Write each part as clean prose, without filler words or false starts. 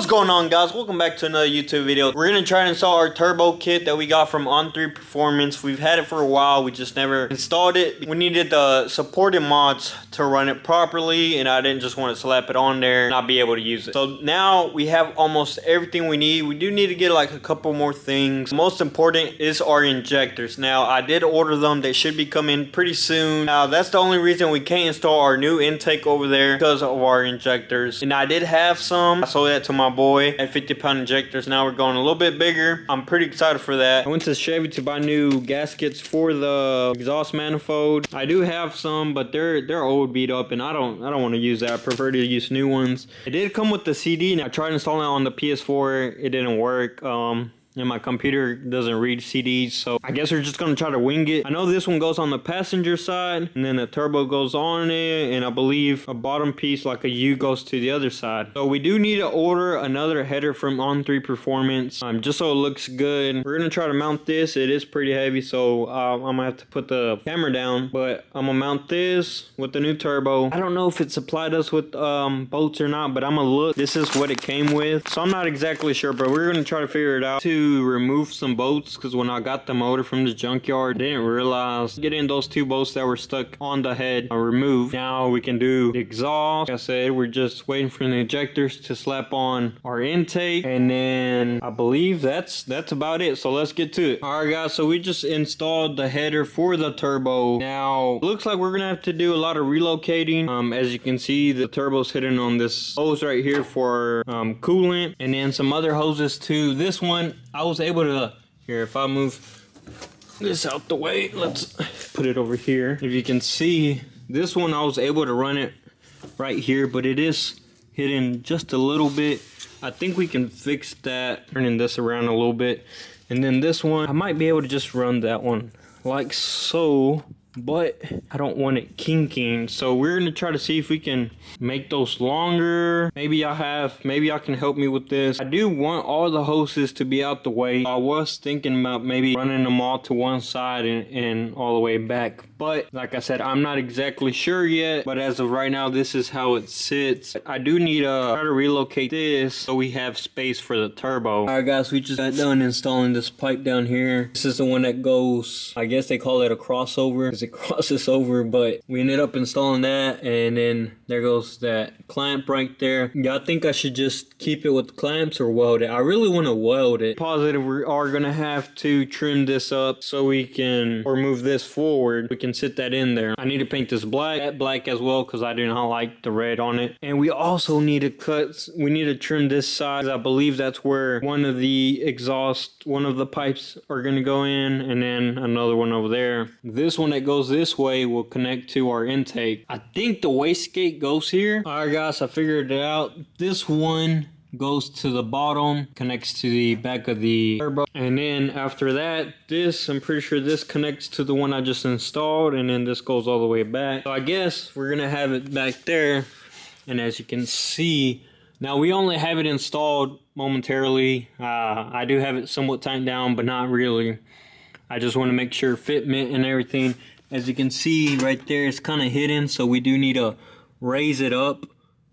What's going on, guys? Welcome back to another YouTube video. We're gonna try to install our turbo kit that we got from On3 Performance. We've had it for a while, we just never installed it. We needed the supported mods to run it properly, and I didn't just want to slap it on there and not be able to use it. So now we have almost everything we need. We do need to get like a couple more things. Most important is our injectors. Now I did order them, they should be coming pretty soon. Now that's the only reason we can't install our new intake over there, because of our injectors. And I did have some, I sold that to my boy at 50-pound injectors. Now we're going a little bit bigger. I'm pretty excited for that. I went to Chevy to buy new gaskets for the exhaust manifold. I do have some, but they're old, beat up, and I don't want to use that. I prefer to use new ones. It did come with the CD, and I tried installing it on the PS4. It didn't work. And my computer doesn't read CDs, so I guess we're just gonna try to wing it. I know this one goes on the passenger side, and then the turbo goes on it, and I believe a bottom piece like a U goes to the other side. So we do need to order another header from On3 Performance, just so it looks good. We're gonna try to mount this. It is pretty heavy, so I'm gonna have to put the camera down, but I'm gonna mount this with the new turbo. I don't know if it supplied us with bolts or not, but I'm gonna look. This is what it came with, so I'm not exactly sure, but we're gonna try to figure it out. To remove some bolts, because when I got the motor from the junkyard, I didn't realize getting those two bolts that were stuck on the head are removed. Now we can do the exhaust. Like I said, we're just waiting for the injectors to slap on our intake, and then I believe that's about it. So let's get to it. All right, guys, so we just installed the header for the turbo. Now looks like we're gonna have to do a lot of relocating. As you can see, the turbo's hidden on this hose right here for coolant, and then some other hoses too. This one I was able to, here, if I move this out the way, let's put it over here. If you can see, this one I was able to run it right here, but it is hidden just a little bit. I think we can fix that, turning this around a little bit. And then this one, I might be able to just run that one like so, but I don't want it kinking, so we're gonna try to see if we can make those longer. Maybe y'all can help me with this. I do want all the hoses to be out the way. I was thinking about maybe running them all to one side and all the way back, but like I said, I'm not exactly sure yet. But as of right now, this is how it sits. I do need to try to relocate this so we have space for the turbo. All right, guys, we just got done installing this pipe down here. This is the one that goes, I guess they call it a crossover, it crosses over, but we ended up installing that, and then there goes that clamp right there. Y'all think I should just keep it with clamps or weld it? I really want to weld it. Positive we are gonna have to trim this up so we can, or move this forward, we can sit that in there. I need to paint this black as well, because I do not like the red on it. And we also need to trim this side. I believe that's where one of the pipes are gonna go in, and then another one over there. This one that goes this way will connect to our intake. I think the wastegate goes here. All right, guys, I figured it out. This one goes to the bottom, connects to the back of the turbo, and then after that, I'm pretty sure this connects to the one I just installed, and then this goes all the way back. So I guess we're gonna have it back there. And as you can see, now we only have it installed momentarily. I do have it somewhat tightened down, but not really. I just want to make sure fitment and everything. As you can see right there, it's kind of hidden, so we do need to raise it up.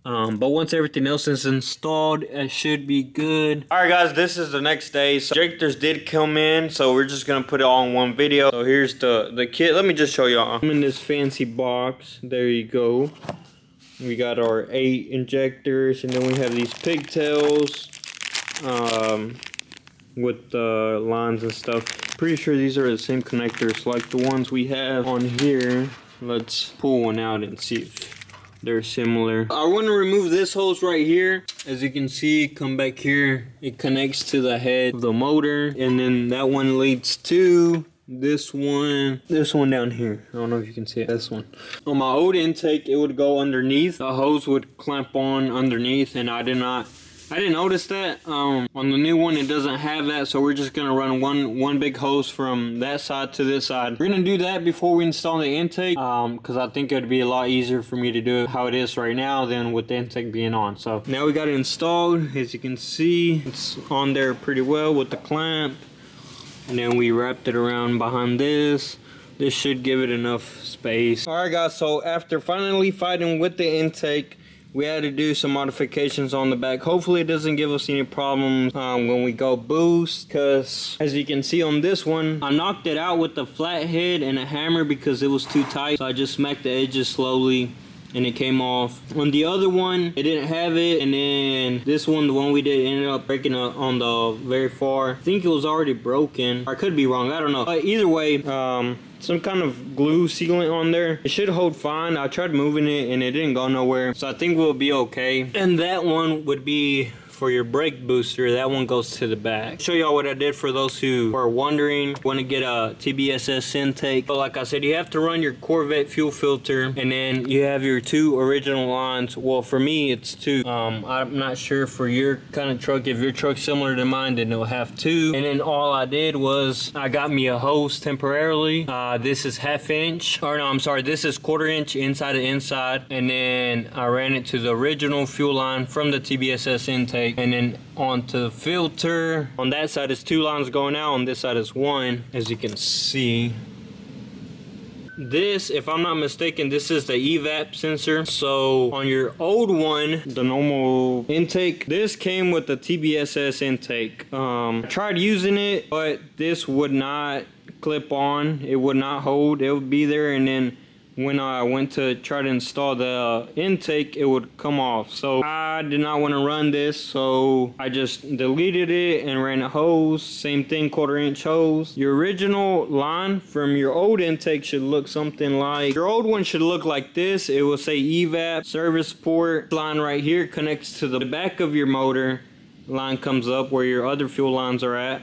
But once everything else is installed, it should be good. All right, guys, this is the next day. So injectors did come in, so we're just gonna put it all in one video. So here's the kit. Let me just show y'all. I'm in this fancy box. There you go. We got our 8 injectors, and then we have these pigtails with the lines and stuff. Pretty sure these are the same connectors like the ones we have on here. Let's pull one out and see if they're similar. I want to remove this hose right here. As you can see, come back here, it connects to the head of the motor, and then that one leads to this one down here. I don't know if you can see it. This one on my old intake, it would go underneath, the hose would clamp on underneath, and I didn't notice that. On the new one, it doesn't have that, so we're just gonna run one big hose from that side to this side. We're gonna do that before we install the intake, because I think it'd be a lot easier for me to do it how it is right now than with the intake being on. So now we got it installed. As you can see, it's on there pretty well with the clamp, and then we wrapped it around behind this. This should give it enough space. All right, guys, so after finally fighting with the intake, we had to do some modifications on the back. Hopefully it doesn't give us any problems when we go boost, because as you can see on this one, I knocked it out with a flathead and a hammer because it was too tight. So I just smacked the edges slowly and it came off. On the other one, it didn't have it, and then this one, the one we did, ended up breaking on the very far. I think it was already broken. I could be wrong, I don't know. But either way, some kind of glue sealant on there. It should hold fine. I tried moving it and it didn't go nowhere, so I think we'll be okay. And that one would be for your brake booster. That one goes to the back. Show y'all what I did for those who are wondering, want to get a TBSS intake. But like I said, you have to run your Corvette fuel filter, and then you have your 2 original lines. Well, for me it's 2. I'm not sure for your kind of truck. If your truck's similar to mine, then it'll have 2. And then all I did was I got me a hose temporarily. This is 1/2 inch, or no, I'm sorry, this is 1/4 inch inside to inside, and then I ran it to the original fuel line from the TBSS intake, and then onto the filter. On that side is 2 lines going out, on this side is 1, as you can see. This, if I'm not mistaken, this is the evap sensor. So on your old one, the normal intake, this came with the TBSS intake. I tried using it, but this would not clip on. It would not hold. It would be there, and then when I went to try to install the intake, it would come off. So I did not want to run this, so I just deleted it and ran a hose. Same thing, 1/4 inch hose. Your original line from your old intake should look something like, your old one should look like this. It will say evap service port. Line right here connects to the back of your motor. Line comes up where your other fuel lines are at.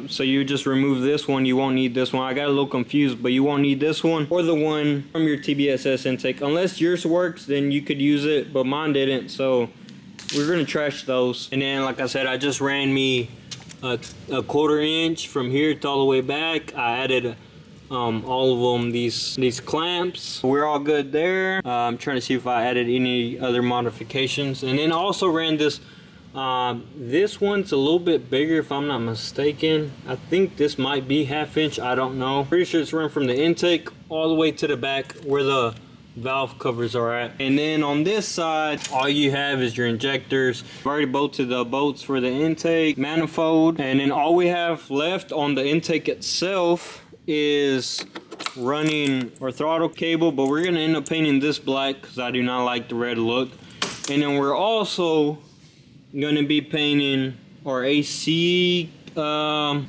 So you just remove this one. You won't need this one. I got a little confused, but you won't need this one or the one from your TBSS intake. Unless yours works, then you could use it, but mine didn't, so we're gonna trash those. And then, like I said, I just ran me a 1/4 inch from here to all the way back. I added all of them, these clamps. We're all good there. I'm trying to see if I added any other modifications. And then I also ran this. This one's a little bit bigger, if I'm not mistaken. I think this might be 1/2 inch. I don't know. Pretty sure it's run from the intake all the way to the back where the valve covers are at. And then on this side, all you have is your injectors. I've already bolted the bolts for the intake, manifold, and then all we have left on the intake itself is running our throttle cable. But we're gonna end up painting this black because I do not like the red look. And then we're also gonna be painting our AC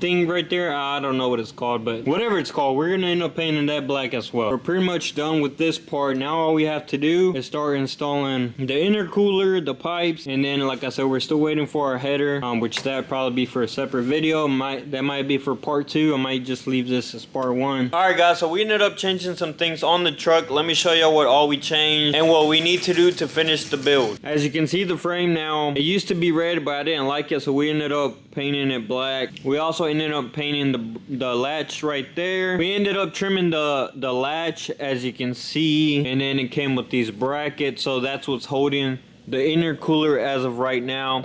thing right there. I don't know what it's called, but whatever it's called, we're gonna end up painting that black as well. We're pretty much done with this part. Now all we have to do is start installing the intercooler, the pipes, and then, like I said, we're still waiting for our header, which that probably be for a separate video. That might be for part 2. I might just leave this as part 1. All right, guys, so we ended up changing some things on the truck. Let me show you what all we changed and what we need to do to finish the build. As you can see, the frame now, it used to be red, but I didn't like it, so we ended up painting it black. We also ended up painting the latch right there. We ended up trimming the latch, as you can see, and then it came with these brackets, so that's what's holding the intercooler as of right now.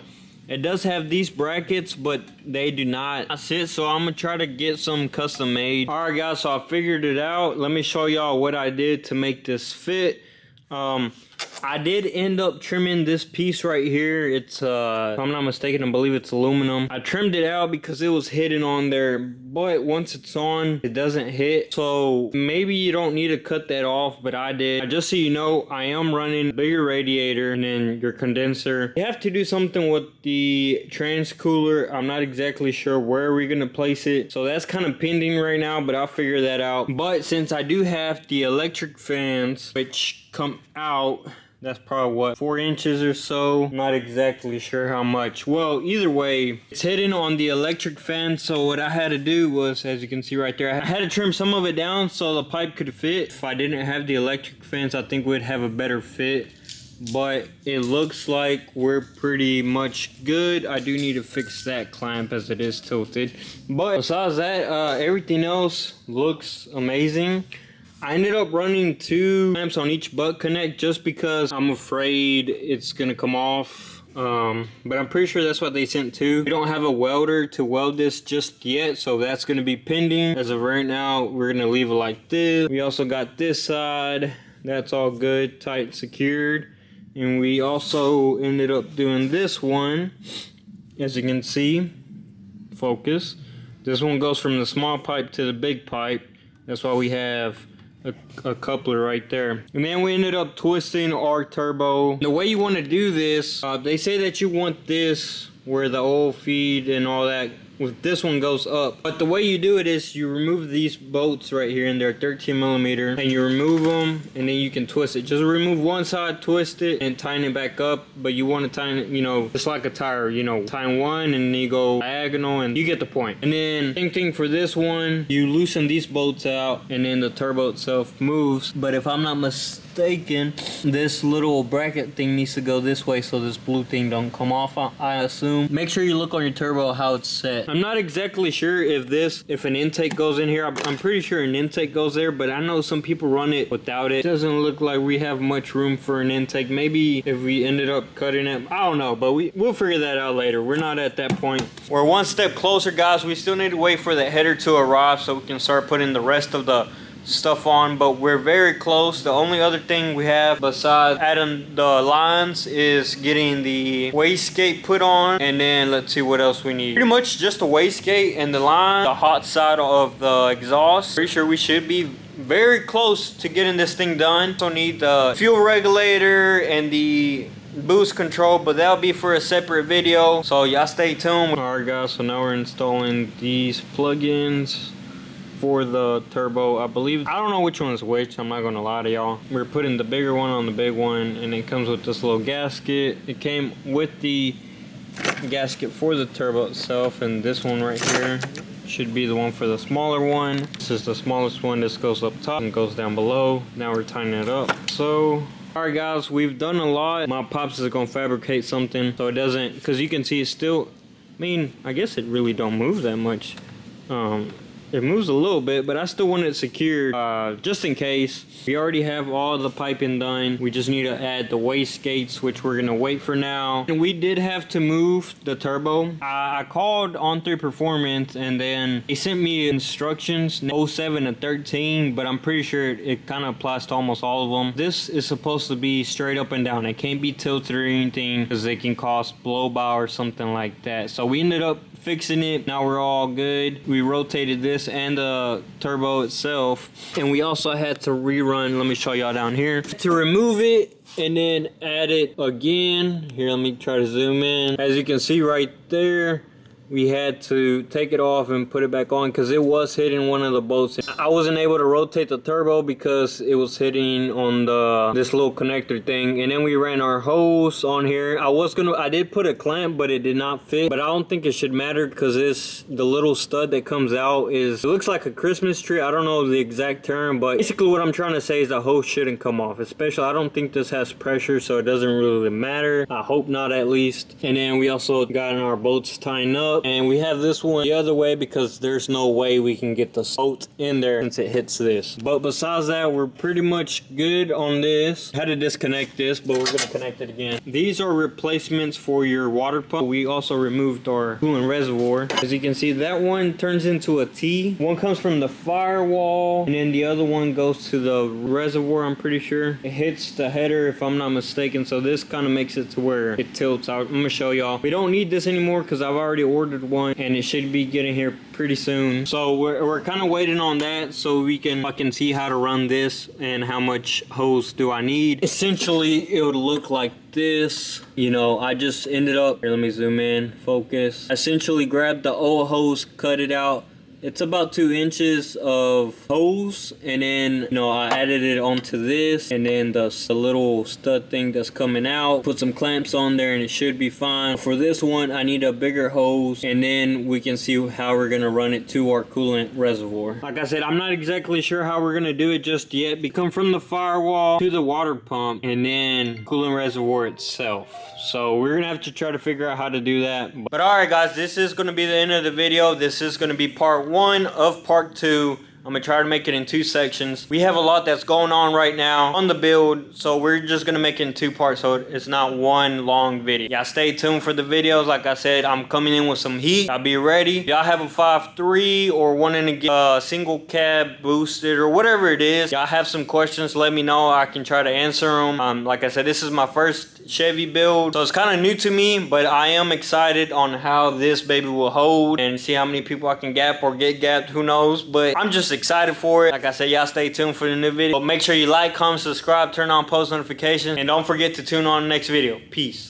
It does have these brackets, but they do not sit, so I'm gonna try to get some custom made. All right, guys, so I figured it out. Let me show y'all what I did to make this fit. I did end up trimming this piece right here. It's if I'm not mistaken, I believe it's aluminum. I trimmed it out because it was hidden on there, but once it's on, it doesn't hit. So maybe you don't need to cut that off, but I did. Just so you know, I am running a bigger radiator and then your condenser. You have to do something with the transcooler. I'm not exactly sure where we're gonna place it, so that's kind of pending right now, but I'll figure that out. But since I do have the electric fans, which come out, that's probably what, 4 inches or so. Not exactly sure how much. Well, either way, it's hidden on the electric fan. So what I had to do was, as you can see right there, I had to trim some of it down so the pipe could fit. If I didn't have the electric fans, I think we'd have a better fit. But it looks like we're pretty much good. I do need to fix that clamp as it is tilted. But besides that, everything else looks amazing. I ended up running 2 clamps on each butt connect just because I'm afraid it's gonna come off. But I'm pretty sure that's what they sent too. We don't have a welder to weld this just yet, so that's gonna be pending. As of right now, we're gonna leave it like this. We also got this side. That's all good, tight, secured. And we also ended up doing this one, as you can see, focus. This one goes from the small pipe to the big pipe. That's why we have a coupler right there. And then we ended up twisting our turbo. The way you want to do this, they say that you want this where the oil feed and all that with this one goes up, but the way you do it is you remove these bolts right here, and they're 13 millimeter, and you remove them and then you can twist it. Just remove one side, twist it, and tighten it back up. But you want to tighten it, you know, just like a tire, you know, tighten one and then you go diagonal, and you get the point. And then same thing for this one, you loosen these bolts out and then the turbo itself moves. But if I'm not mistaken, this little bracket thing needs to go this way so this blue thing don't come off, I assume. Make sure you look on your turbo how it's set. I'm not exactly sure if an intake goes in here. I'm pretty sure an intake goes there, but I know some people run it without it. It doesn't look like we have much room for an intake. Maybe if we ended up cutting it, I don't know, but we'll figure that out later. We're not at that point. We're one step closer, guys. We still need to wait for the header to arrive so we can start putting the rest of the stuff on, but we're very close. The only other thing we have besides adding the lines is getting the wastegate put on, and then let's see what else we need. Pretty much just the wastegate and the line, the hot side of the exhaust. Pretty sure we should be very close to getting this thing done. Also need the fuel regulator and the boost control, but that'll be for a separate video, so y'all stay tuned. Alright guys, so now we're installing these plugins for the turbo. I believe, I don't know which one is which, I'm not gonna lie to y'all. We're putting the bigger one on the big one, and it comes with this little gasket. It came with the gasket for the turbo itself, and this one right here should be the one for the smaller one. This is the smallest one. This goes up top and goes down below. Now we're tightening it up. So alright guys, we've done a lot. My pops is gonna fabricate something so it doesn't, because you can see it's still, I mean, I guess it really don't move that much. It moves a little bit, but I still want it secured just in case. We already have all the piping done. We just need to add the wastegates, which we're gonna wait for now. And we did have to move the turbo. I called On3 Performance, and then they sent me instructions 07 to 13, but I'm pretty sure it kind of applies to almost all of them. This is supposed to be straight up and down. It can't be tilted or anything because it can cause blow by or something like that. So we ended up fixing it. Now we're all good. We rotated this and the turbo itself, and we also had to rerun. Let me show y'all down here to remove it and then add it again. Here, let me try to zoom in. As you can see right there, we had to take it off and put it back on because it was hitting one of the bolts. I wasn't able to rotate the turbo because it was hitting on this little connector thing. And then we ran our hose on here. I did put a clamp, but it did not fit. But I don't think it should matter because the little stud that comes out it looks like a Christmas tree. I don't know the exact term, but basically what I'm trying to say is the hose shouldn't come off. Especially, I don't think this has pressure, so it doesn't really matter. I hope not, at least. And then we also got our bolts tightened up. And we have this one the other way because there's no way we can get the bolt in there since it hits this. But besides that, we're pretty much good on this. Had to disconnect this, but we're gonna connect it again. These are replacements for your water pump. We also removed our coolant reservoir. As you can see, that one turns into a T. One comes from the firewall, and then the other one goes to the reservoir, I'm pretty sure. It hits the header if I'm not mistaken, so this kind of makes it to where it tilts out. I'm gonna show y'all. We don't need this anymore because I've already ordered one, and it should be getting here pretty soon. So we're kind of waiting on that so I can see how to run this and how much hose do I need. Essentially, it would look like this. You know, I just ended up here, let me zoom in, focus. Essentially grabbed the old hose, cut it out. It's about 2 inches of hose, and then, you know, I added it onto this, and then the little stud thing that's coming out, put some clamps on there, and it should be fine. For this one, I need a bigger hose, and then we can see how we're gonna run it to our coolant reservoir. Like I said, I'm not exactly sure how we're gonna do it just yet. We come from the firewall to the water pump, and then coolant reservoir itself. So we're gonna have to try to figure out how to do that. But alright guys, this is gonna be the end of the video. This is gonna be part 1 of part 2 I'm gonna try to make it in 2 sections. We have a lot that's going on right now on the build, so we're just gonna make it in 2 parts so it's not one long video. Y'all stay tuned for the videos. Like I said, I'm coming in with some heat. I'll be ready. Y'all have a 5.3 or wanting to get a single cab boosted or whatever it is, y'all have some questions, let me know. I can try to answer them. Like I said, this is my first Chevy build, so it's kind of new to me, but I am excited on how this baby will hold and see how many people I can gap or get gapped, who knows. But I'm just excited for it. Like I said, y'all stay tuned for the new video. But make sure you like, comment, subscribe, turn on post notifications, and don't forget to tune on the next video. Peace.